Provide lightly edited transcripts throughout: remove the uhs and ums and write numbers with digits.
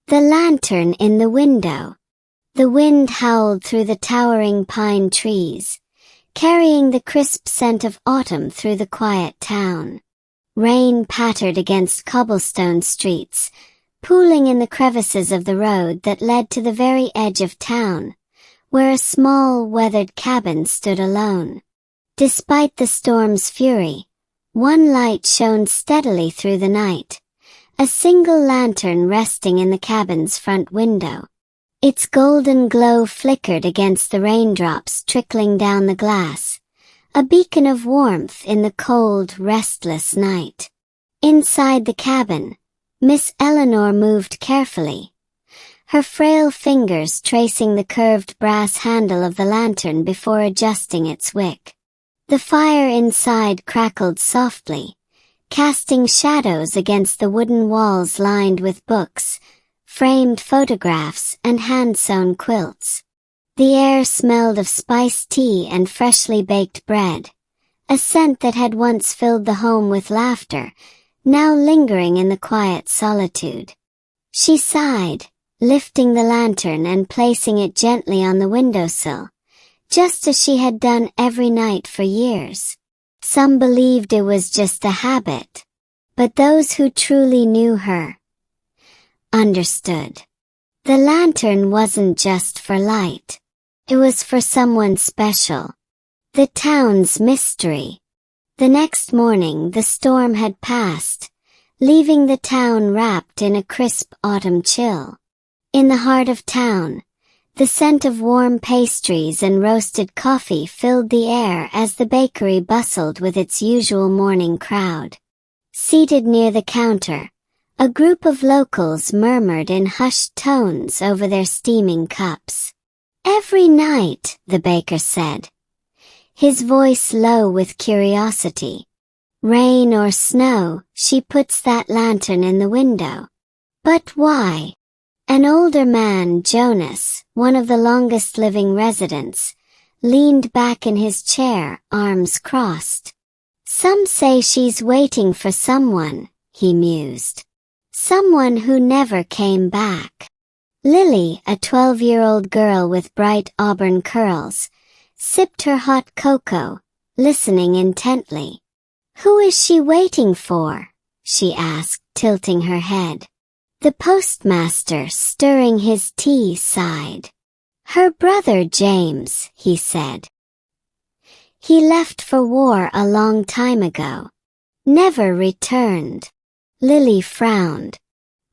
The lantern in the window. The wind howled through the towering pine trees, carrying the crisp scent of autumn through the quiet town. Rain pattered against cobblestone streets, pooling in the crevices of the road that led to the very edge of town, where a small, weathered cabin stood alone. Despite the storm's fury, one light shone steadily through the night, a single lantern resting in the cabin's front window. Its golden glow flickered against the raindrops trickling down the glass, a beacon of warmth in the cold, restless night. Inside the cabin, Miss Eleanor moved carefully, her frail fingers tracing the curved brass handle of the lantern before adjusting its wick. The fire inside crackled softly, casting shadows against the wooden walls lined with books, framed photographs, and hand-sewn quilts. The air smelled of spiced tea and freshly baked bread, a scent that had once filled the home with laughter, now lingering in the quiet solitude. She sighed, lifting the lantern and placing it gently on the windowsill, just as she had done every night for years. Some believed it was just a habit, but those who truly knew her understood. The lantern wasn't just for light. It was for someone special. The town's mystery. The next morning the storm had passed, leaving the town wrapped in a crisp autumn chill. In the heart of town, the scent of warm pastries and roasted coffee filled the air as the bakery bustled with its usual morning crowd. Seated near the counter, a group of locals murmured in hushed tones over their steaming cups. "Every night," the baker said, his voice low with curiosity. "Rain or snow, she puts that lantern in the window." "But why?" An older man, Jonas, one of the longest-living residents, leaned back in his chair, arms crossed. "Some say she's waiting for someone," he mused. "Someone who never came back." Lily, a 12-year-old girl with bright auburn curls, sipped her hot cocoa, listening intently. "Who is she waiting for?" she asked, tilting her head. The postmaster, stirring his tea, sighed. "Her brother James," he said. "He left for war a long time ago. Never returned." Lily frowned.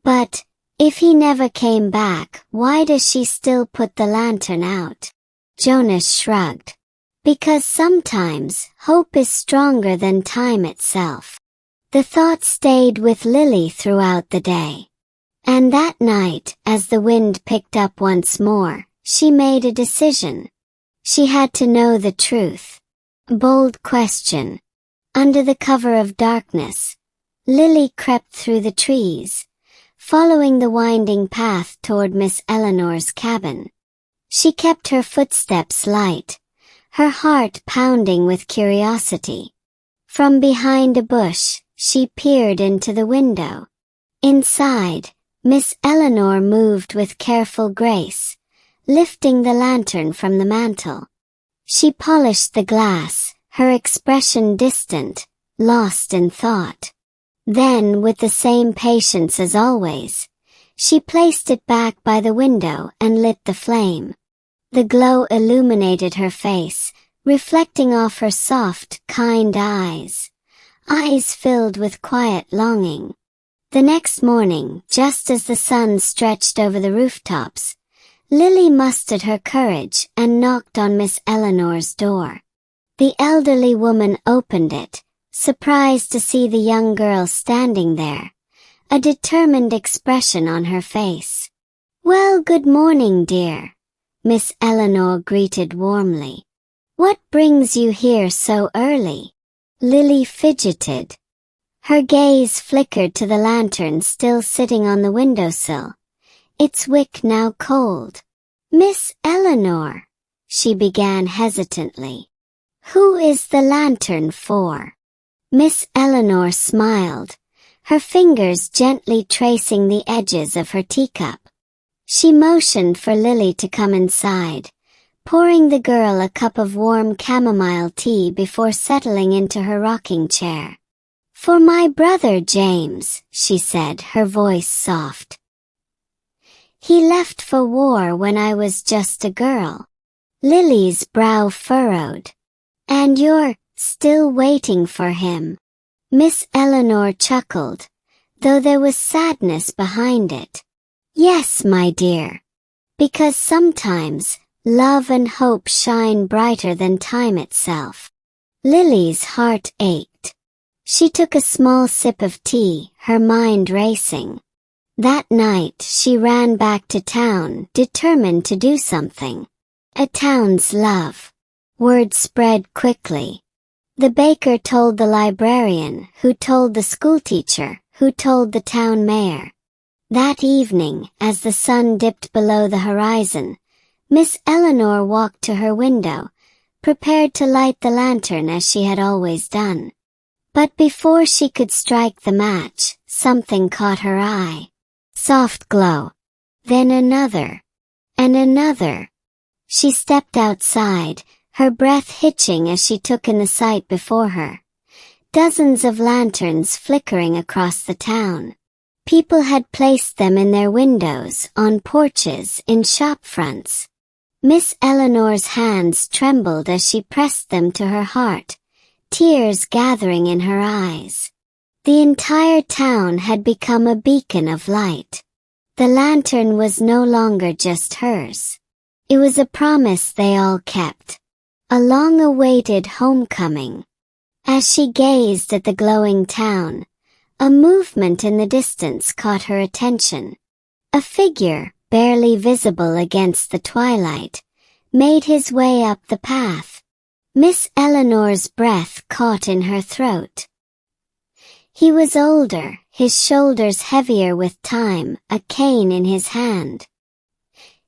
"But, if he never came back, why does she still put the lantern out?" Jonas shrugged. "Because sometimes, hope is stronger than time itself." The thought stayed with Lily throughout the day. And that night, as the wind picked up once more, she made a decision. She had to know the truth. Bold question. Under the cover of darkness, Lily crept through the trees, following the winding path toward Miss Eleanor's cabin. She kept her footsteps light, her heart pounding with curiosity. From behind a bush, she peered into the window. Inside, Miss Eleanor moved with careful grace, lifting the lantern from the mantel. She polished the glass, her expression distant, lost in thought. Then, with the same patience as always, she placed it back by the window and lit the flame. The glow illuminated her face, reflecting off her soft, kind eyes filled with quiet longing. The next morning, just as the sun stretched over the rooftops, Lily mustered her courage and knocked on Miss Eleanor's door. The elderly woman opened it, surprised to see the young girl standing there, a determined expression on her face. "Well, good morning, dear," Miss Eleanor greeted warmly. "What brings you here so early?" Lily fidgeted. Her gaze flickered to the lantern still sitting on the windowsill, its wick now cold. "Miss Eleanor," she began hesitantly, "who is the lantern for?" Miss Eleanor smiled, her fingers gently tracing the edges of her teacup. She motioned for Lily to come inside, pouring the girl a cup of warm chamomile tea before settling into her rocking chair. "For my brother James," she said, her voice soft. "He left for war when I was just a girl." Lily's brow furrowed. "And you're still waiting for him?" Miss Eleanor chuckled, though there was sadness behind it. "Yes, my dear. Because sometimes love and hope shine brighter than time itself." Lily's heart ached. She took a small sip of tea, her mind racing. That night she ran back to town, determined to do something. A town's love. Word spread quickly. The baker told the librarian, who told the schoolteacher, who told the town mayor. That evening, as the sun dipped below the horizon, Miss Eleanor walked to her window, prepared to light the lantern as she had always done. But before she could strike the match, something caught her eye. Soft glow. Then another. And another. She stepped outside, her breath hitching as she took in the sight before her. Dozens of lanterns flickering across the town. People had placed them in their windows, on porches, in shop fronts. Miss Eleanor's hands trembled as she pressed them to her heart, tears gathering in her eyes. The entire town had become a beacon of light. The lantern was no longer just hers. It was a promise they all kept. A long-awaited homecoming. As she gazed at the glowing town, a movement in the distance caught her attention. A figure, barely visible against the twilight, made his way up the path. Miss Eleanor's breath caught in her throat. He was older, his shoulders heavier with time, a cane in his hand.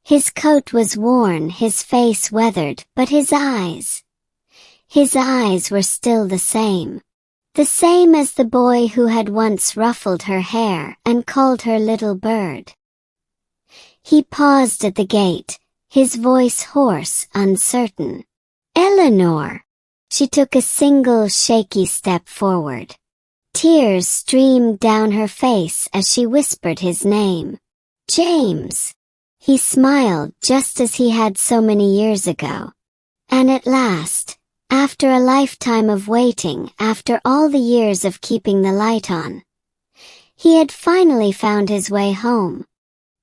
His coat was worn, his face weathered, but his eyes were still the same. The same as the boy who had once ruffled her hair and called her little bird. He paused at the gate, his voice hoarse, uncertain. "Eleanor!" She took a single shaky step forward. Tears streamed down her face as she whispered his name. "James!" He smiled just as he had so many years ago. And at last, after a lifetime of waiting, after all the years of keeping the light on, he had finally found his way home.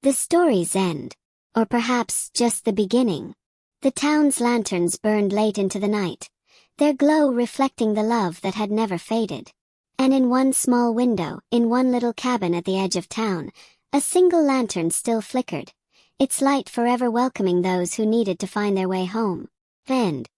The story's end. Or perhaps just the beginning. The town's lanterns burned late into the night, their glow reflecting the love that had never faded. And in one small window, in one little cabin at the edge of town, a single lantern still flickered, its light forever welcoming those who needed to find their way home. End.